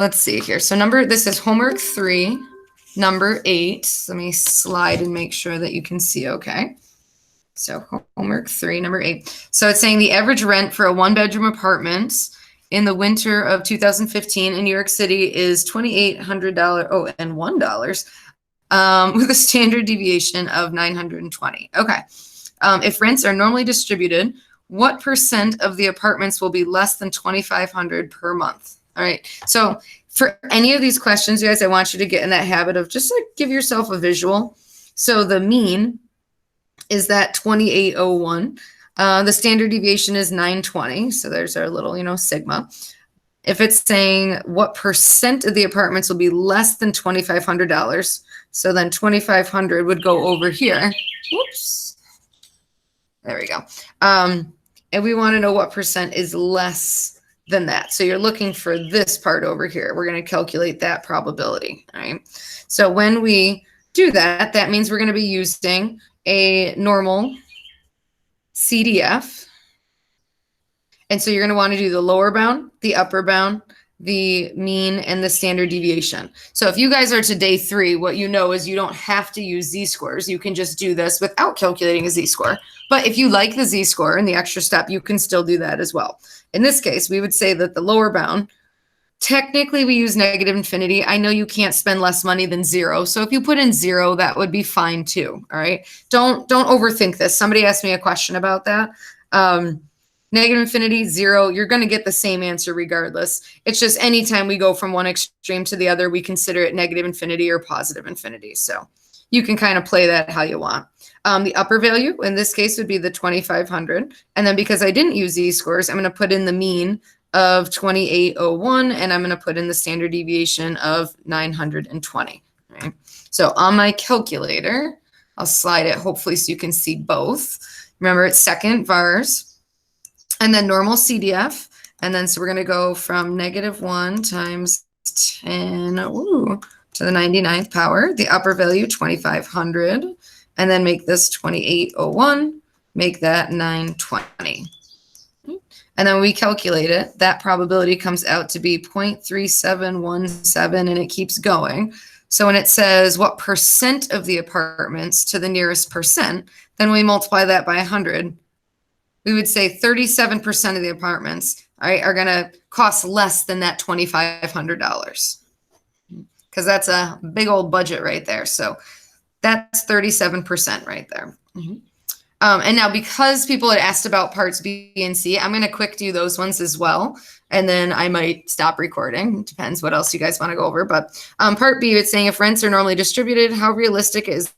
let's see here. So this is homework 3, number 8. Let me slide and make sure that you can see okay. So homework 3, number 8. So it's saying the average rent for a 1-bedroom apartment in the winter of 2015 in New York City is $2,800 and $1 with a standard deviation of 920. Okay. If rents are normally distributed, what percent of the apartments will be less than $2,500 per month? All right. So for any of these questions, you guys, I want you to get in that habit of just like give yourself a visual. So the mean is that 2801. The standard deviation is 920. So there's our little, sigma. If it's saying what percent of the apartments will be less than $2,500, so then 2,500 would go over here. Whoops. There we go. And we want to know what percent is less than that. So you're looking for this part over here. We're going to calculate that probability. All right. So when we do that, that means we're going to be using a normal CDF. And so you're going to want to do the lower bound, the upper bound, the mean, and the standard deviation. So if you guys are to day 3, what you know is you don't have to use z-scores. You can just do this without calculating a z-score. But if you like the z-score and the extra step, you can still do that as well. In this case, we would say that the lower bound, technically we use negative infinity. I know you can't spend less money than 0. So if you put in 0, that would be fine too. All right. Don't overthink this. Somebody asked me a question about that. Negative infinity, 0, you're going to get the same answer regardless. It's just anytime we go from one extreme to the other, we consider it negative infinity or positive infinity. So you can kind of play that how you want. The upper value in this case would be the 2,500. And then because I didn't use z-scores, I'm going to put in the mean of 2801, and I'm going to put in the standard deviation of 920. Right? So on my calculator, I'll slide it hopefully so you can see both. Remember, it's second vars. And then normal CDF. And then so we're going to go from -1 times 10 to the 99th power. The upper value, 2,500. And then make this 2801. Make that 920. And then we calculate it. That probability comes out to be 0.3717, and it keeps going. So when it says what percent of the apartments to the nearest percent, then we multiply that by 100. We would say 37% of the apartments, right, are going to cost less than that $2,500 because that's a big old budget right there. So that's 37% right there. And now because people had asked about parts B and C, I'm going to quick do those ones as well. And then I might stop recording. It depends what else you guys want to go over. But part B, it's saying if rents are normally distributed, how realistic is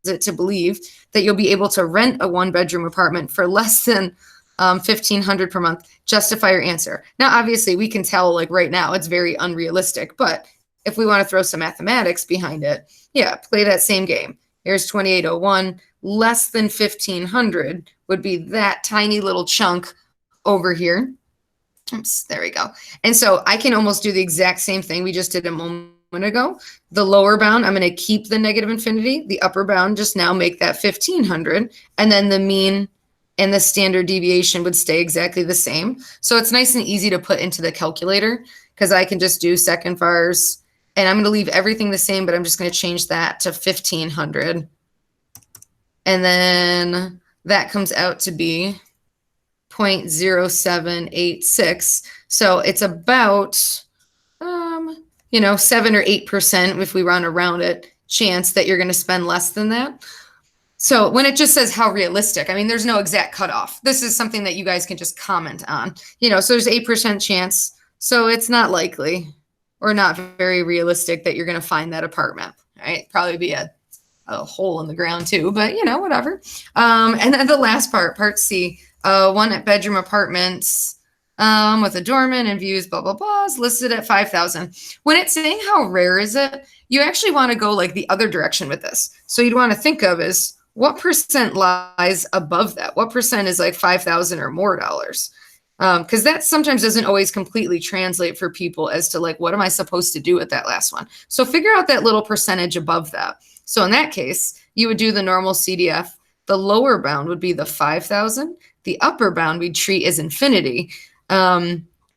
it to believe that you'll be able to rent a 1-bedroom apartment for less than $1,500 per month? Justify your answer. Now, obviously, we can tell like right now it's very unrealistic. But if we want to throw some mathematics behind it, yeah, play that same game. Here's 2801. Less than 1,500 would be that tiny little chunk over here. Oops, there we go. And so I can almost do the exact same thing we just did a moment ago. The lower bound, I'm going to keep the negative infinity. The upper bound, just now make that 1,500. And then the mean and the standard deviation would stay exactly the same. So it's nice and easy to put into the calculator because I can just do second vars. And I'm going to leave everything the same, but I'm just going to change that to 1,500. And then that comes out to be 0.0786. So it's about, 7 or 8%, if we run around it, chance that you're going to spend less than that. So when it just says how realistic, I mean, there's no exact cutoff. This is something that you guys can just comment on, so there's 8% chance. So it's not likely or not very realistic that you're going to find that apartment, right? Probably be a hole in the ground too, but whatever. And then the last part C, 1-bedroom apartments with a doorman and views, blah, blah, blah, is listed at 5,000. When it's saying how rare is it, you actually want to go like the other direction with this. So you'd want to think of is what percent lies above that? What percent is like 5,000 or more dollars? Because that sometimes doesn't always completely translate for people as to like, what am I supposed to do with that last one? So figure out that little percentage above that. So in that case, you would do the normal CDF. The lower bound would be the 5,000. The upper bound we'd treat as infinity.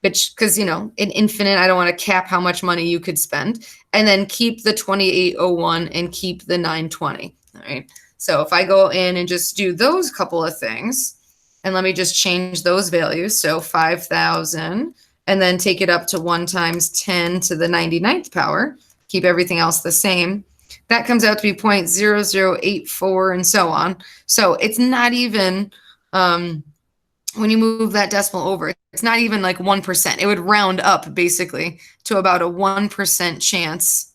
which, because, an infinite, I don't want to cap how much money you could spend, and then keep the 2801 and keep the 920. All right. So if I go in and just do those couple of things, and let me just change those values. So 5,000, and then take it up to 1 times 10 to the 99th power, keep everything else the same. That comes out to be 0.0084 and so on. So it's not even, when you move that decimal over, it's not even like 1%. It would round up basically to about a 1% chance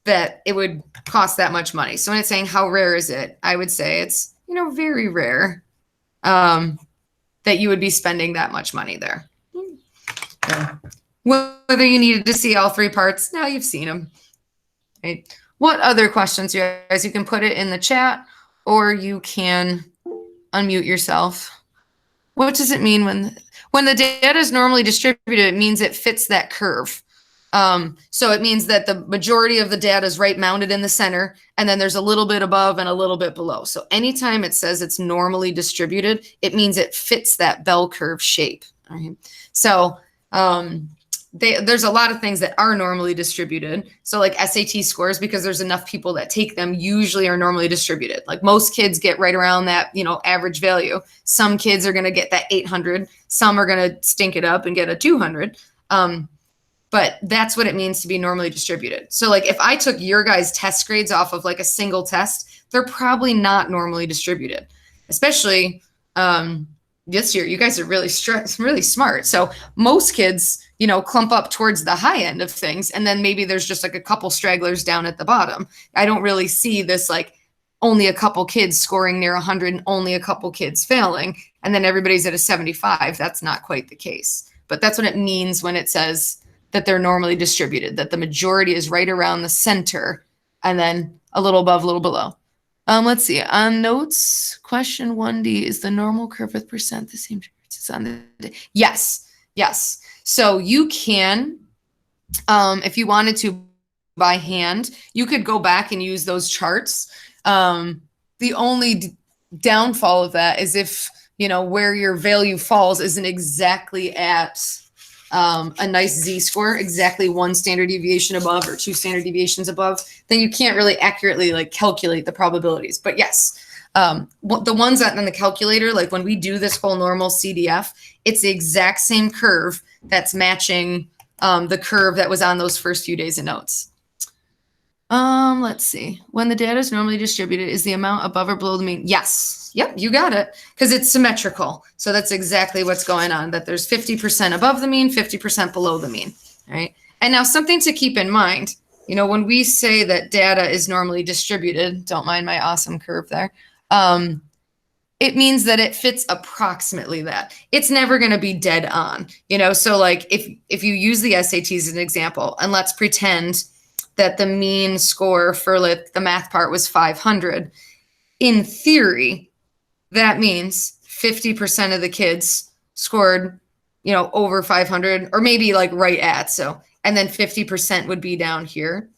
that it would cost that much money. So when it's saying how rare is it, I would say it's, very rare that you would be spending that much money there. Whether you needed to see all 3 parts, now you've seen them. Right? What other questions, you guys? You can put it in the chat, or you can unmute yourself. What does it mean when the data is normally distributed? It means it fits that curve. So it means that the majority of the data is right mounted in the center, and then there's a little bit above and a little bit below. So anytime it says it's normally distributed, it means it fits that bell curve shape. Right? So there's a lot of things that are normally distributed. So like SAT scores, because there's enough people that take them, usually are normally distributed. Like most kids get right around that, average value. Some kids are going to get that 800. Some are going to stink it up and get a 200. But that's what it means to be normally distributed. So like if I took your guys' test grades off of like a single test, they're probably not normally distributed, especially this year. You guys are really smart. So most kids, clump up towards the high end of things. And then maybe there's just like a couple stragglers down at the bottom. I don't really see this like only a couple kids scoring near 100 and only a couple kids failing. And then everybody's at a 75. That's not quite the case. But that's what it means when it says that they're normally distributed, that the majority is right around the center and then a little above, a little below. Let's see. On notes, question 1D, is the normal curve with percent the same as on the Yes. So you can, if you wanted to by hand, you could go back and use those charts. The only downfall of that is if, where your value falls isn't exactly at a nice Z-score, exactly 1 standard deviation above or 2 standard deviations above, then you can't really accurately like calculate the probabilities. But yes, the ones that in the calculator, like when we do this whole normal CDF, it's the exact same curve that's matching the curve that was on those first few days of notes. Let's see. When the data is normally distributed, is the amount above or below the mean? Yes. Yep, you got it. Because it's symmetrical. So that's exactly what's going on, that there's 50% above the mean, 50% below the mean. All right. And now something to keep in mind, when we say that data is normally distributed, don't mind my awesome curve there, it means that it fits approximately that. It's never going to be dead on, so like if you use the SATs as an example, and let's pretend that the mean score for like the math part was 500, in theory, that means 50% of the kids scored, over 500, or maybe like right at, so, and then 50% would be down here.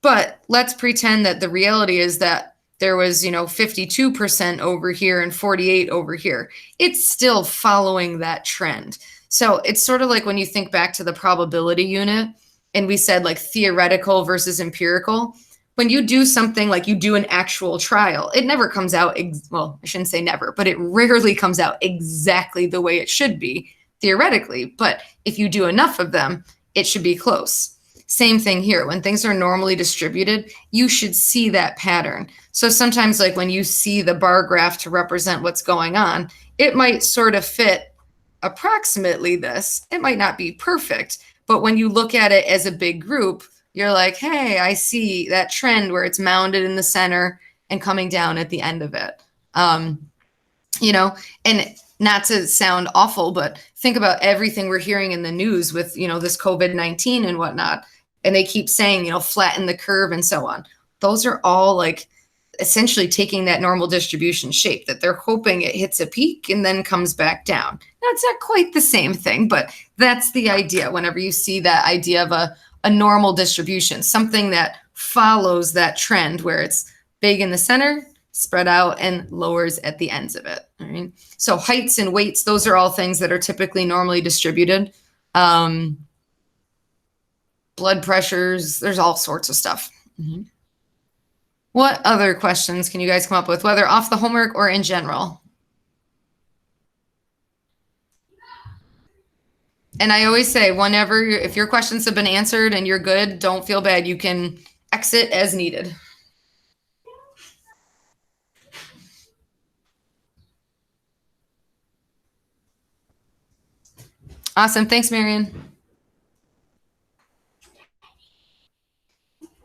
But let's pretend that the reality is that there was, 52% over here and 48 over here. It's still following that trend. So it's sort of like when you think back to the probability unit, and we said like theoretical versus empirical. When you do something like you do an actual trial, it never comes out, well, I shouldn't say never, but it rarely comes out exactly the way it should be theoretically. But if you do enough of them, it should be close. Same thing here. When things are normally distributed, you should see that pattern. So sometimes like when you see the bar graph to represent what's going on, it might sort of fit approximately this. It might not be perfect, but when you look at it as a big group, you're like, hey, I see that trend where it's mounded in the center and coming down at the end of it. And not to sound awful, but think about everything we're hearing in the news with, this COVID-19 and whatnot. And they keep saying, flatten the curve and so on. Those are all like essentially taking that normal distribution shape, that they're hoping it hits a peak and then comes back down. Now, it's not quite the same thing, but that's the idea. Whenever you see that idea of a normal distribution, something that follows that trend where it's big in the center, spread out, and lowers at the ends of it. All right. So heights and weights, those are all things that are typically normally distributed. Blood pressures, there's all sorts of stuff. What other questions can you guys come up with, whether off the homework or in general? And I always say, whenever, if your questions have been answered and you're good, don't feel bad. You can exit as needed. Awesome. Thanks, Marion.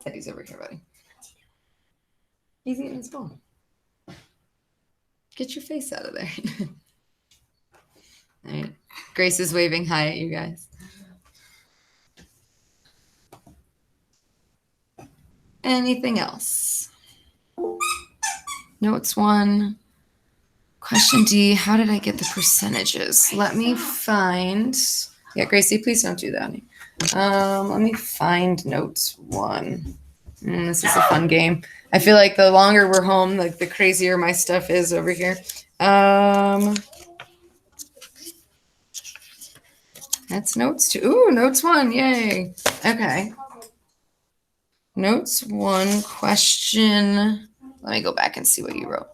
Teddy's over here, buddy. He's eating his phone. Get your face out of there. All right. Grace is waving hi at you guys. Anything else? Notes 1. Question D, how did I get the percentages? Let me find, yeah, Gracie, please don't do that. Let me find notes 1. This is a fun game. I feel like the longer we're home, like the crazier my stuff is over here. That's notes 2. Ooh, notes 1, yay. Okay. Notes 1, question, let me go back and see what you wrote.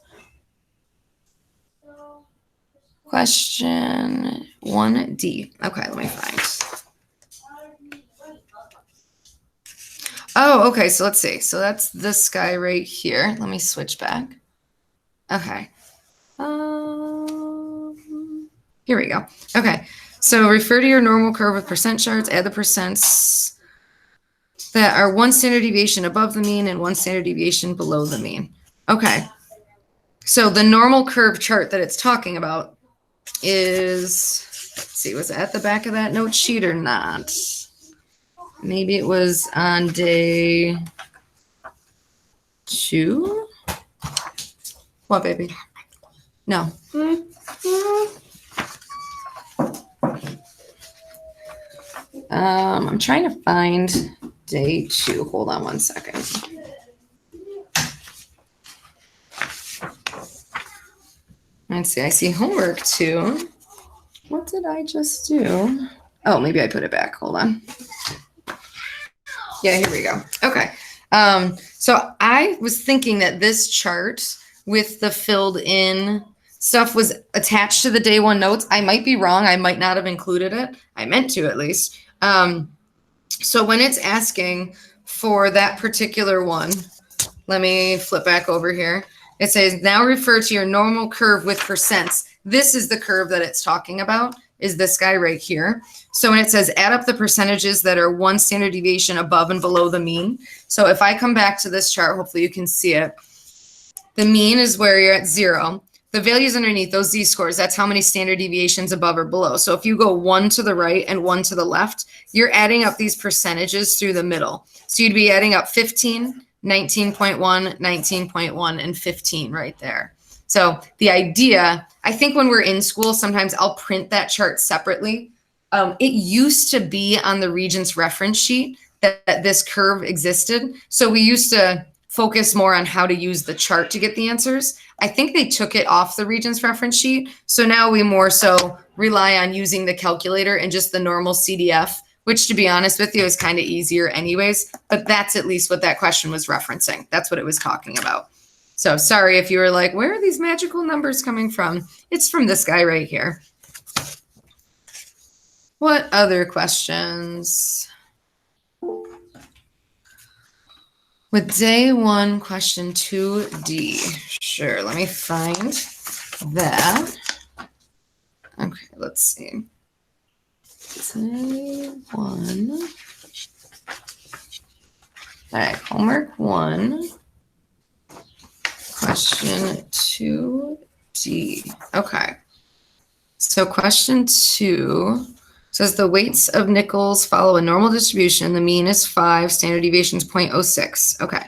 Question 1D. Okay, let me find. Oh, okay, so let's see. So that's this guy right here. Let me switch back. Okay. Here we go. Okay, so refer to your normal curve with percent charts, add the percents that are 1 standard deviation above the mean and 1 standard deviation below the mean. Okay, so the normal curve chart that it's talking about is, let's see, was it at the back of that note sheet or not? Maybe it was on day 2. What, baby? No. I'm trying to find day 2. Hold on one second. Let's see. I see homework 2. What did I just do? Oh, maybe I put it back. Hold on. Yeah, here we go. Okay. So I was thinking that this chart with the filled in stuff was attached to the day 1 notes. I might be wrong. I might not have included it. I meant to, at least. So when it's asking for that particular one, let me flip back over here. It says, now refer to your normal curve with percents. This is the curve that it's talking about, is this guy right here. So when it says add up the percentages that are 1 standard deviation above and below the mean. So if I come back to this chart, hopefully you can see it. The mean is where you're at 0. The values underneath, those z-scores, that's how many standard deviations above or below. So if you go 1 to the right and 1 to the left, you're adding up these percentages through the middle. So you'd be adding up 15, 19.1, 19.1, and 15 right there. So the idea, I think when we're in school, sometimes I'll print that chart separately. It used to be on the Regents reference sheet that this curve existed. So we used to focus more on how to use the chart to get the answers. I think they took it off the Regents reference sheet. So now we more so rely on using the calculator and just the normal CDF, which to be honest with you is kind of easier anyways, but that's at least what that question was referencing. That's what it was talking about. So sorry if you were like, where are these magical numbers coming from? It's from this guy right here. What other questions? With day 1, question 2D. Sure, let me find that. Okay, let's see. Day 1. All right, homework 1. Question 2D. Okay. So question 2 says the weights of nickels follow a normal distribution. The mean is 5, standard deviation is 0.06. Okay.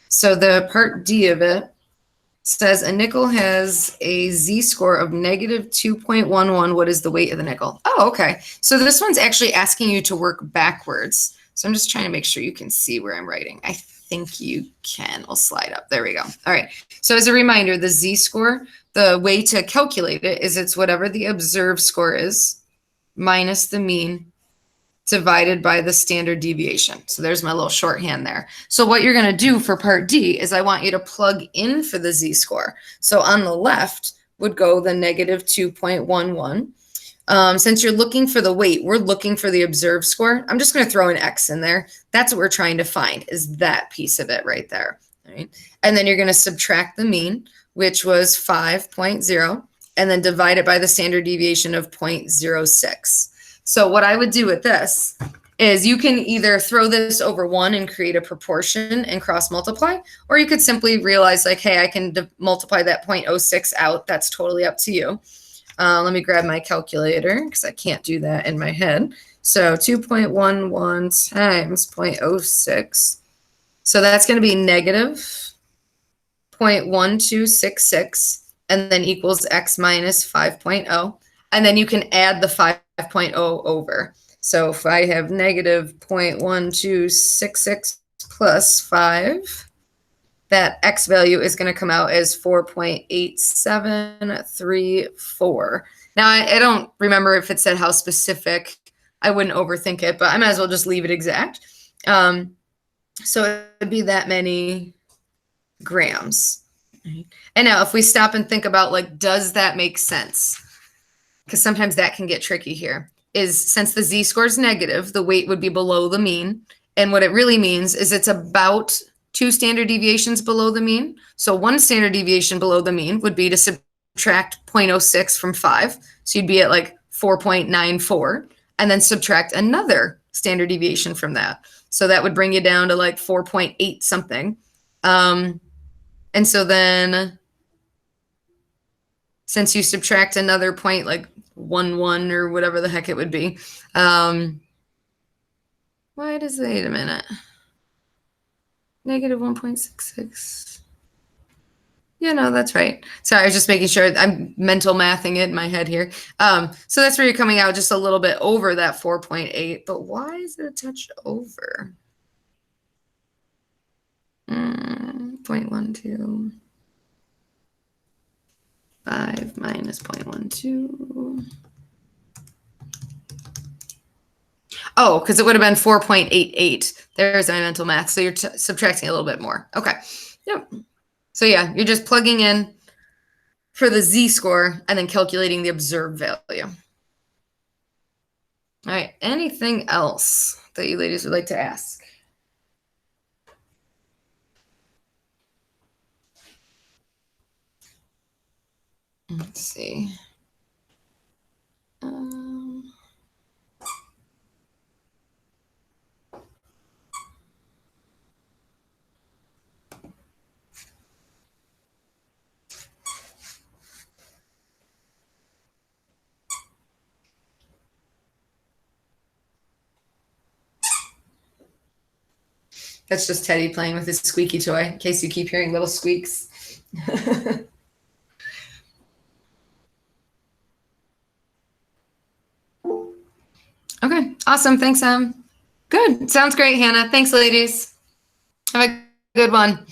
So the part D of it says a nickel has a z-score of negative 2.11. What is the weight of the nickel? Oh, okay. So this one's actually asking you to work backwards. So I'm just trying to make sure you can see where I'm writing. I think you can. I'll slide up. There we go. All right. So as a reminder, the z-score, the way to calculate it is it's whatever the observed score is minus the mean divided by the standard deviation. So there's my little shorthand there. So what you're going to do for part D is I want you to plug in for the z-score. So on the left would go the negative 2.11. Since you're looking for the weight, we're looking for the observed score. I'm just going to throw an X in there. That's what we're trying to find, is that piece of it right there. Right? And then you're going to subtract the mean, which was 5.0, and then divide it by the standard deviation of 0.06. So what I would do with this is you can either throw this over 1 and create a proportion and cross multiply, or you could simply realize like, hey, I can multiply that 0.06 out. That's totally up to you. Let me grab my calculator because I can't do that in my head. So 2.11 times 0.06. So that's going to be negative 0.1266 and then equals x minus 5.0. And then you can add the 5.0 over. So if I have negative 0.1266 plus 5, that x value is going to come out as 4.8734. Now, I don't remember if it said how specific. I wouldn't overthink it, but I might as well just leave it exact. So it would be that many grams. And now if we stop and think about, like, does that make sense? Because sometimes that can get tricky here. Is since the z-score is negative, the weight would be below the mean. And what it really means is it's about 2 standard deviations below the mean. So 1 standard deviation below the mean would be to subtract 0.06 from 5. So you'd be at like 4.94, and then subtract another standard deviation from that. So that would bring you down to like 4.8 something. And so then since you subtract another point, like 1 or whatever the heck it would be, why does, wait a minute. Negative 1.66. Yeah, no, that's right. Sorry, I was just making sure. I'm mental mathing it in my head here. So that's where you're coming out just a little bit over that 4.8. But why is it a touch over? 0.12. 5 minus 0.12. Oh, because it would have been 4.88. There's my mental math. So you're subtracting a little bit more. Okay. Yep. So yeah, you're just plugging in for the z-score and then calculating the observed value. All right. Anything else that you ladies would like to ask? Let's see. That's just Teddy playing with his squeaky toy, in case you keep hearing little squeaks. Okay, awesome. Thanks, Em. Good. Sounds great, Hannah. Thanks, ladies. Have a good one.